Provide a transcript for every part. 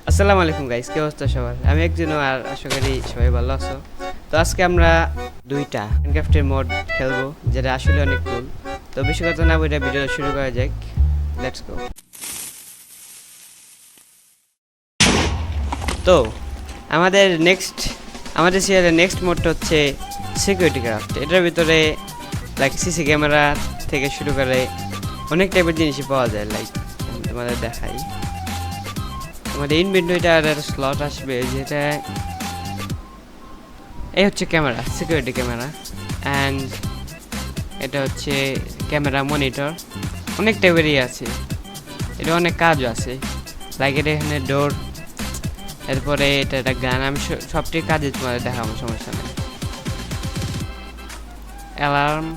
আসসালামু আলাইকুম গাইস, কি অবস্থা সবার? আমি একজন আর আশা করি সবাই ভালো আছো। তো আজকে আমরা দুইটা মাইনক্রাফটের মোড খেলবো, যেটা আসলে অনেক কুল। তো বেশি কথা না বলে ভিডিওটা শুরু করা যাক। Let's go. তো আমাদের সিরিয়ালের নেক্সট মোডটা হচ্ছে সিকিউরিটি ক্রাফট। এটার ভিতরে লাইক সিসি ক্যামেরা থেকে শুরু করে অনেক টাইপের জিনিসই পাওয়া যায়। লাইক তোমাদের দেখাই, আমাদের ইনভেন্টরিটা আর একটা স্লট আসবে, যেটা এই হচ্ছে ক্যামেরা, সিকিউরিটি ক্যামেরা। অ্যান্ড এটা হচ্ছে ক্যামেরা মনিটর। অনেক টাইপেরই আছে, এটা অনেক কাজও আছে। লাইক এটা এখানে ডোর, এরপরে এটা একটা গান। আমি সবটি কাজে তোমাদের দেখাবো, সমস্যা নেই। অ্যালার্ম,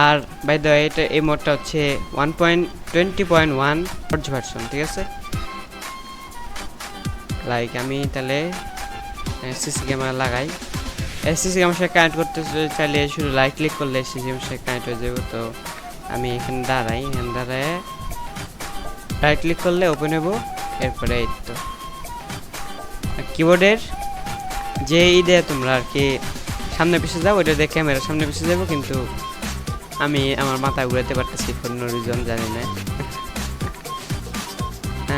আর বাই দ্য ওয়ে এটা এই মোডটা হচ্ছে 1.20.1 ভার্সন, ঠিক আছে। লাইক আমি তাহলে সিসি ক্যামেরা লাগাই। সিসি ক্যামেরার সাথে কানেক্ট করতে চাইলে শুধু লাইট ক্লিক করলে সিসি ক্যামেরার সাথে কানেক্ট হয়ে যাবে। তো আমি এখানে দাঁড়াই, এখানে দাঁড়ায় রাইট ক্লিক করলে ওপেন হবো। এরপরে এই তো কিবোর্ডের যে দেয় তোমরা আর কি সামনে পিছিয়ে যাও, ওইটা দিয়ে ক্যামেরা সামনে পিছিয়ে যাবো, কিন্তু আমি আমার মাথা ঘুরাতে পারতেছি ফর নো রিজন, জানি না।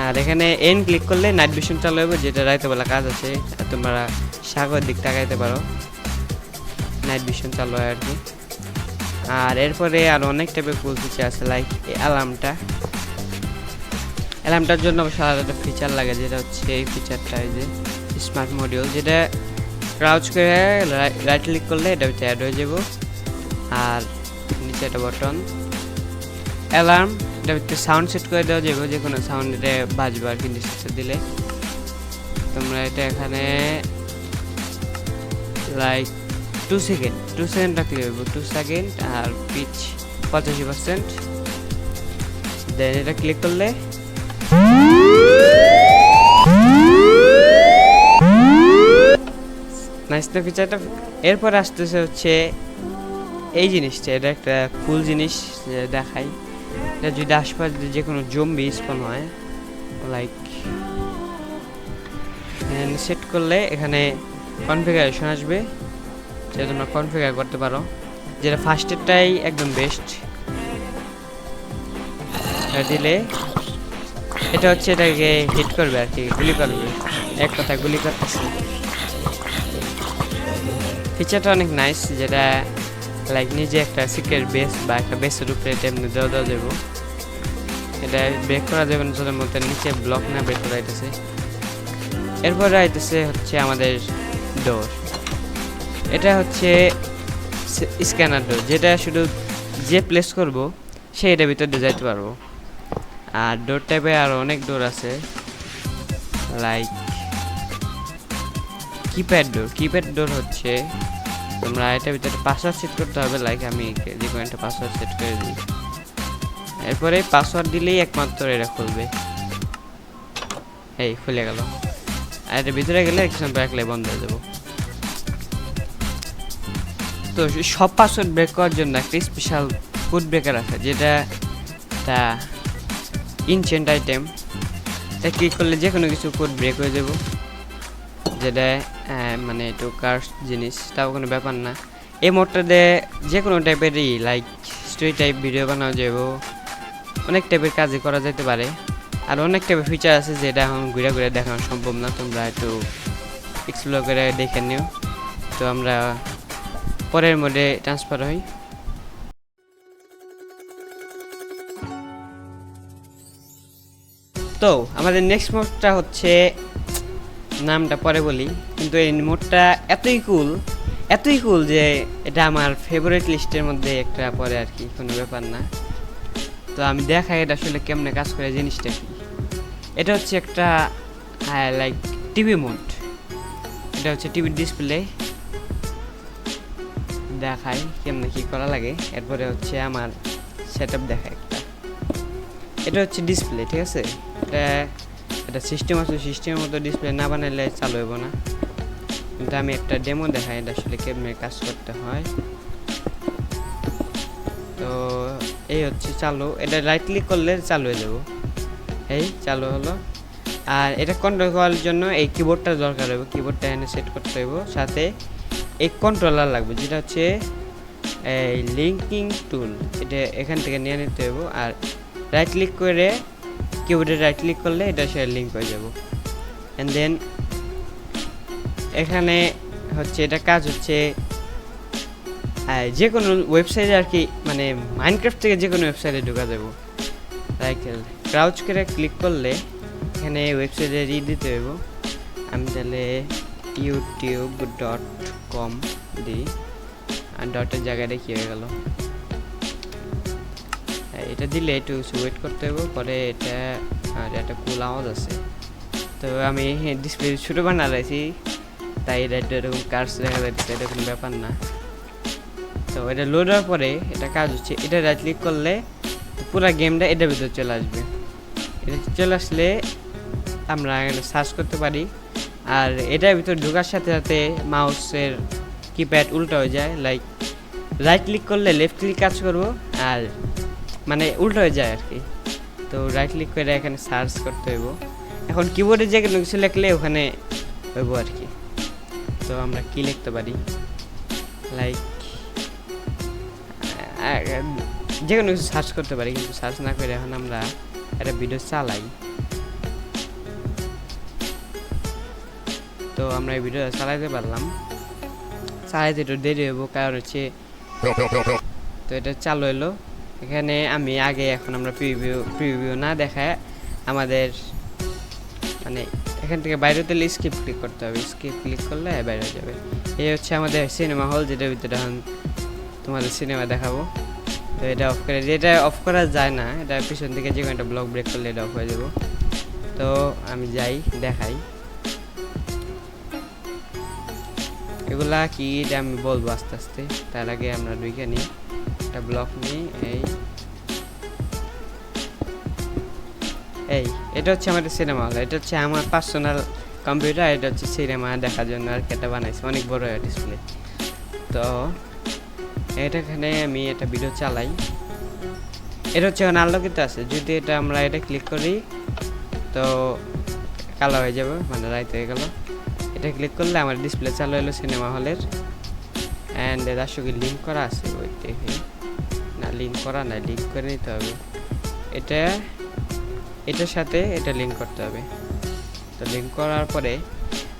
আর এখানে এন ক্লিক করলে নাইট ভিশন চালু হবে, যেটা রাতেবেলা কাজ আছে। তোমরা সাগর দিক তাকাইতে পারো, নাইট ভিশন চালু হয় আর কি। আর এরপরে আর অনেক টাইপের কুল ফিচার আছে, লাইক এই অ্যালার্মটার জন্য অবশ্য আলাদা একটা ফিচার লাগে, যেটা হচ্ছে এই ফিচারটা, এই যে স্মার্ট মডিউল, যেটা ক্রাউচ করে রাইট ক্লিক করলে এটা হচ্ছে অ্যাড হয়ে যাব। আর নিচে একটা বটন অ্যালার্ম, এটা হচ্ছে সাউন্ড সেট করে দেওয়া যাবে, যে কোনো সাউন্ড এটা বাজবে আর কি নিশ্চয় দিলে। তোমরা এটা এখানে লাইক 2 সেকেন্ড রাখলে হবে, 2 সেকেন্ড। আর পিচ 85%। দেন এটা ক্লিক করলে নাইস না ফিচারটা। এরপর আসতেছে হচ্ছে এই জিনিসটা, এটা একটা কুল জিনিস দেখাই। এটা যদি আশপাশে যে কোনো জম্বি স্পন হয়, লাইক সেট করলে এখানে কনফিগারেশন আসবে, যেটা তোমরা কনফিগার করতে পারো, যেটা ফার্স্টেরটাই একদম বেস্ট। দিলে এটা হচ্ছে এটাকে হিট করবে আর কি, গুলি করবে, এক কথা গুলি করতেছে। ফিচারটা অনেক নাইস, যেটা লাইক নিজে একটা সিক্রেট বেস বা একটা বেসের উপরে এমনি দেওয়া যাবো। এটা ব্রেক করা যাবে না যদি মধ্যে নিচে ব্লক না ব্রেক করা যাইতেছে। এরপরে আইতেছে হচ্ছে আমাদের ডোর। এটা হচ্ছে স্ক্যানার ডোর, যেটা শুধু যে প্লেস করব সে এটার ভিতর দিয়ে যাইতে পারবো। আর ডোর টাইপে আরও অনেক ডোর আছে, লাইক কিপ্যাড ডোর হচ্ছে তোমরা এটার ভিতরে পাসওয়ার্ড সেট করতে হবে। লাইক আমি যে কোনো একটা পাসওয়ার্ড সেট করে দিই, এরপরে পাসওয়ার্ড দিলেই একমাত্র এটা খুলবে। এই খুলে গেল। আর এটার ভিতরে গেলে কিছু রাখলে বন্ধ হয়ে যাবো। তো সব পাসওয়ার্ড ব্রেক করার জন্য একটা স্পেশাল কোড ব্রেকার আছে, যেটা একটা ইনচেন্ট আইটেম। এটা ক্লিক করলে যে কোনো কিছু কোড ব্রেক হয়ে যাব, যেটা মানে একটু কার্স জিনিস, তাও কোনো ব্যাপার না। এই মোডটাতে যে কোনো টাইপেরই লাইক স্টোরি টাইপ ভিডিও বানানো যাব, অনেক টাইপের কাজই করা যেতে পারে। আর অনেক টাইপের ফিচার আছে, যেটা এখন ঘুরে ঘুরে দেখানো সম্ভব না, তোমরা একটু এক্সপ্লোর করে দেখে নিও। তো আমরা পরের মোডে ট্রান্সফার হই। তো আমাদের নেক্সট মোডটা হচ্ছে, নামটা পরে বলি, কিন্তু এই মোডটা এতই কুল যে এটা আমার ফেভারিট লিস্টের মধ্যে একটা পরে আর কি, কোনো ব্যাপার না। তো আমি দেখাই এটা আসলে কেমনে কাজ করে, জিনিসটা কি। এটা হচ্ছে একটা লাইক টিভি মোড। এটা হচ্ছে টিভির ডিসপ্লে, দেখাই কেমনে কি করা লাগে। এরপরে হচ্ছে আমার সেটআপ দেখায় একটা, এটা হচ্ছে ডিসপ্লে, ঠিক আছে। এটা সিস্টেম আছে, সিস্টেমের মতো ডিসপ্লে না বানাইলে চালু হইব না, কিন্তু আমি একটা ডেমো দেখাই এটা আসলে কেমনে কাজ করতে হয়। তো এই হচ্ছে চালু, এটা রাইট ক্লিক করলে চালু হয়ে যাব। এই চালু হলো। আর এটা কন্ট্রোল করার জন্য এই কিবোর্ডটা দরকার হবে, কিবোর্ডটা এখানে সেট করতে হবে, সাথে এই কন্ট্রোলার লাগবে যেটা হচ্ছে এই লিঙ্কিং টুল, এটা এখান থেকে নিয়ে নিতে হবে। আর রাইট ক্লিক করে কিবোর্ডে রাইট ক্লিক করলে এটা সে লিঙ্ক হয়ে যাব। অ্যান্ড দেন এখানে হচ্ছে এটা কাজ হচ্ছে যে কোনো ওয়েবসাইটে আর কি, মানে মাইনক্রাফট থেকে যে কোনো ওয়েবসাইটে ঢোকা যাব। লাইক ক্রাউচ করে ক্লিক করলে এখানে ওয়েবসাইটে দিতে হইব। আমি তাহলে youtube.com দিই, আর ডটের জায়গায় কি হয়ে গেল, এটা দিলে একটু ওয়েট করতে হবে। পরে এটা আর একটা কুল আওয়াজ আছে, তো আমি ডিসপ্লে ছোটো বানা রাখছি, তাই এটা এরকম কার্স দেখা যাচ্ছে, এটা কোনো ব্যাপার না। তো এটা লোড হওয়ার পরে এটা কাজ হচ্ছে, এটা রাইট ক্লিক করলে পুরো গেমটা এটার ভিতরে চলে আসবে। এটা চলে আসলে আমরা সার্চ করতে পারি। আর এটার ভিতরে ঢোকার সাথে সাথে মাউসের কিপ্যাড উল্টো হয়ে যায়, লাইক রাইট ক্লিক করলে লেফট ক্লিক কাজ করবো, আর মানে উল্টো হয়ে যায় আর কি। তো রাইট ক্লিক করে এখানে সার্চ করতে হইব। এখন কিবোর্ডে যে কোনো কিছু লিখলে ওখানে হইব আর কি। তো আমরা কি লিখতে পারি, লাইক যে কোনো কিছু সার্চ করতে পারি, কিন্তু সার্চ না করে এখন আমরা একটা ভিডিও চালাই। তো আমরা এই ভিডিও চালাইতে পারলাম, চালাইতে একটু দেরি হইব, কারণ হচ্ছে তো এটা চালু হলো। এখানে আমি আগে এখন আমরা প্রিভিউ না দেখায় আমাদের মানে এখান থেকে বাইরে হতে স্কিপ ক্লিক করতে হবে, স্কিপ ক্লিক করলে বাইরে হয়ে যাবে। এই হচ্ছে আমাদের সিনেমা হল, যেটার ভিতরে এখন তোমাদের সিনেমা দেখাবো। তো এটা অফ করে, যেটা অফ করা যায় না, এটা পিছন থেকে যে কোনো একটা ব্লক ব্রেক করলে এটা অফ হয়ে যাবো। তো আমি যাই দেখাই এগুলা কি, এটা আমি বলবো আস্তে আস্তে। তার আগে আমরা ঢুকে নিই, একটা ব্লক নিই। এই এটা হচ্ছে আমাদের সিনেমা হল, এটা হচ্ছে আমার পার্সোনাল কম্পিউটার, এটা হচ্ছে সিনেমা দেখার জন্য আর কি এটা বানাইছি, অনেক বড় ডিসপ্লে। তো এখানে আমি একটা ভিডিও চালাই, এটা হচ্ছে এখন আলোকিত আছে, যদি এটা আমরা এটা ক্লিক করি তো কালো হয়ে যাবে, মানে রাইট হয়ে গেল। এটা ক্লিক করলে আমার ডিসপ্লে চালু হলো সিনেমা হলের। অ্যান্ড এর আসলে লিঙ্ক করা আছে, ওই দেখে না, লিঙ্ক করা না, লিঙ্ক করে নিতে হবে। এটার সাথে এটা লিঙ্ক করতে হবে। তো লিঙ্ক করার পরে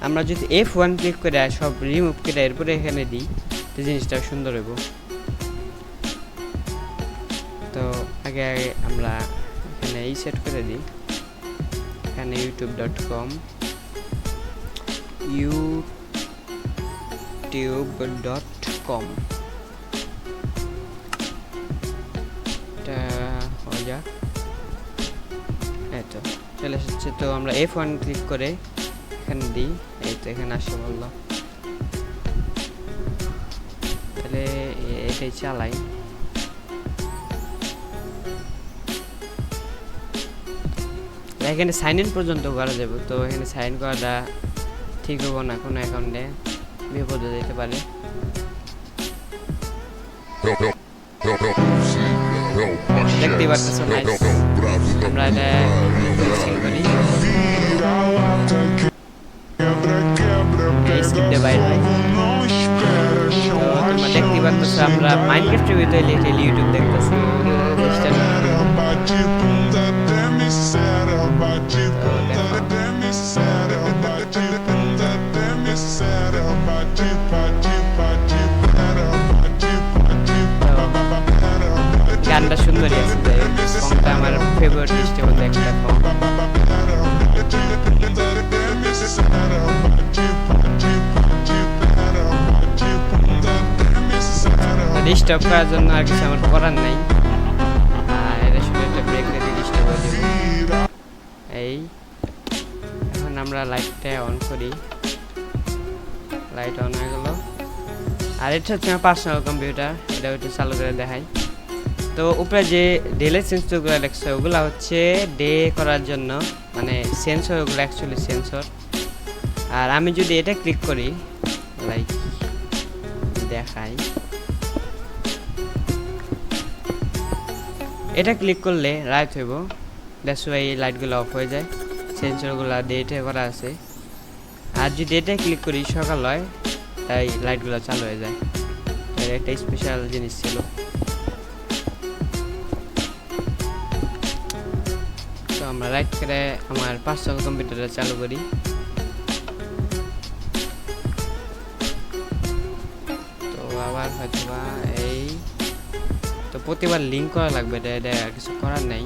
আমরা যদি F1 ক্লিক করে সব রিমুভ করে এরপরে এখানে দিই, তো জিনিসটা সুন্দর হইব। তো আগে আমরা এখানে এই সেট করে দিই, এখানে youtube.com এটা হয়ে যাক, এই তো চলে এসেছে। তো আমরা F1 ক্লিক করে এখানে দিই, এই তো এখানে আসে বললো, তাহলে এটাই চালাই। এখানে সাইন ইন পর্যন্ত করা যাবে, তো এখানে সাইন করাটা ঠিক হবো না, কোনো অ্যাকাউন্টে বিপদে যেতে পারে। দেখতেই পারতেছো, আমরা এটা করি, বাইরে তোমরা দেখতেই পারতেছো আমরা মাইনক্রাফটের ভিতরে ইউটিউব দেখতেছি। গানটা সুন্দরই আছে, সংটা আমার ফেভারিট লিস্টের মধ্যে একটা সং। ডিস্টার্ব করার জন্য আর কিছু আমার করার নাই, আর এটা শুধু একটা ব্রেক রেখে ডিস্টার্ব হয়ে যাবে। এই এখন আমরা লাইটটা অন করি, লাইট অন হয়ে গেল। আর এটা হচ্ছে আমার পার্সোনাল কম্পিউটার, এটা একটু চালু করে দেখাই। তো উপরে যে ডেলে সেন্সরগুলো দেখছো ওগুলো হচ্ছে ডে করার জন্য, মানে সেন্সর, ওগুলো অ্যাকচুয়ালি সেন্সর। আর আমি যদি এটা ক্লিক করি, লাইক দেখাই, এটা ক্লিক করলে রাইট হইব, দ্যাটস ওয়াই এই লাইটগুলো অফ হয়ে যায়, সেন্সরগুলো ডেটে করা আছে। আর যদি এটা ক্লিক করি সকাল হয়, তাই লাইটগুলো চালু হয়ে যায়। এটা একটা স্পেশাল জিনিস ছিল। তো আমরা লাইট করে আমার পার্সোনাল কম্পিউটারটা চালু করি। তো আবার হয়তো এই তো প্রতিবার লিঙ্ক করা লাগবে, এটা কিছু করার নাই।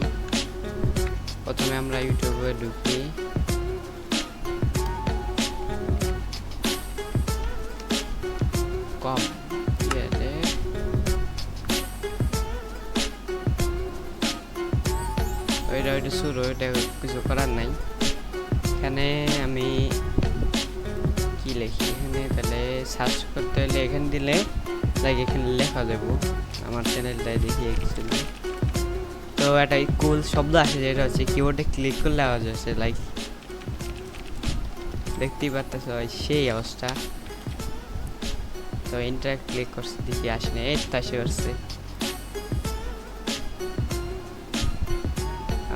প্রথমে আমরা ইউটিউবে ঢুকি, কম ওইটা শুরু, এটা কিছু করার নাই। এখানে আমি কি লিখি, এখানে তাহলে সার্চ করতে হলে এখানে দিলে লাইক এখানে লেখা দেবো আমার চ্যানেলটায় দেখিয়ে গেছিল। তো একটা কুল শব্দ আসে, যেটা হচ্ছে কিবোর্ডে ক্লিক করলে আওয়াজ আসে, লাইক দেখতেই পারতেছ সেই অবস্থা। তো ইন্টার ক্লিক করছে, দেখি আসেনি, এই তো আসে করছে।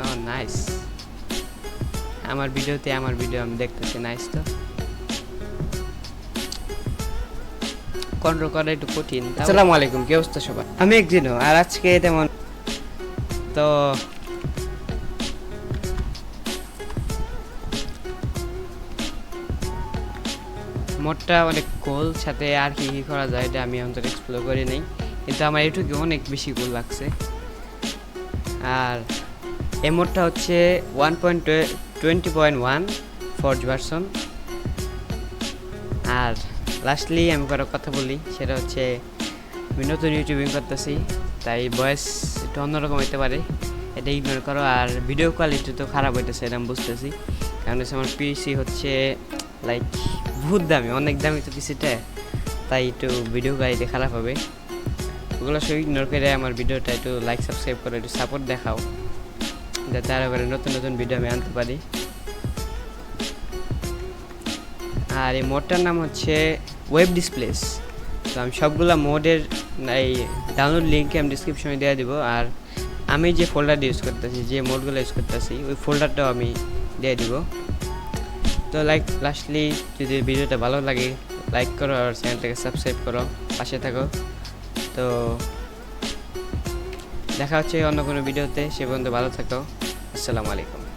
ও নাইস, আমার ভিডিও আমি দেখতেছি, নাইস। তো কন্ট্রোল করা একটু কঠিন। আসসালামু আলাইকুম, কি অবস্থা সবার? আমি একদিনও আর আজকে তেমন তো মোডটা অনেক কোল, সাথে আর কি কি করা যায় এটা আমি অন্তত এক্সপ্লোর করি নাই, কিন্তু আমার এটুকু অনেক বেশি কোল লাগছে। আর এই মোডটা হচ্ছে 1.20.1 ফোর্জ ভার্সন। আর লাস্টলি আমি করার কথা বলি, সেটা হচ্ছে আমি নতুন ইউটিউবিং করতেছি, তাই ভয়েস একটু অন্যরকম হইতে পারে, এটা ইগনোর করো। আর ভিডিও কোয়ালিটি তো খারাপ হইতেছে, এটা আমি বুঝতেছি, কারণ হচ্ছে আমার পিসি হচ্ছে লাইক বহুত দামি, অনেক দামি তো পিসিটা, তাই একটু ভিডিও কোয়ালিটি খারাপ হবে। ওগুলো সব ইগনোর করে আমার ভিডিওটা একটু লাইক সাবস্ক্রাইব করে একটু সাপোর্ট দেখাও, যাতে আরও করে নতুন নতুন ভিডিও আমি আনতে পারি। আর এই মোডটার নাম হচ্ছে ওয়েব ডিসপ্লেস। তো আমি সবগুলো মোডের এই ডাউনলোড লিঙ্কে আমি ডিসক্রিপশনে দিয়ে দিব। আর আমি যে ফোল্ডার ইউজ করতেছি, যে মোডগুলো ইউজ করতেছি, ওই ফোল্ডারটাও আমি দিয়ে দিব। তো লাস্টলি যদি ভিডিওটা ভালো লাগে লাইক করো আর চ্যানেলটাকে সাবস্ক্রাইব করো, পাশে থাকো। তো দেখা হচ্ছে অন্য কোনো ভিডিওতে, সে পর্যন্ত ভালো থাকো। আসসালামু আলাইকুম।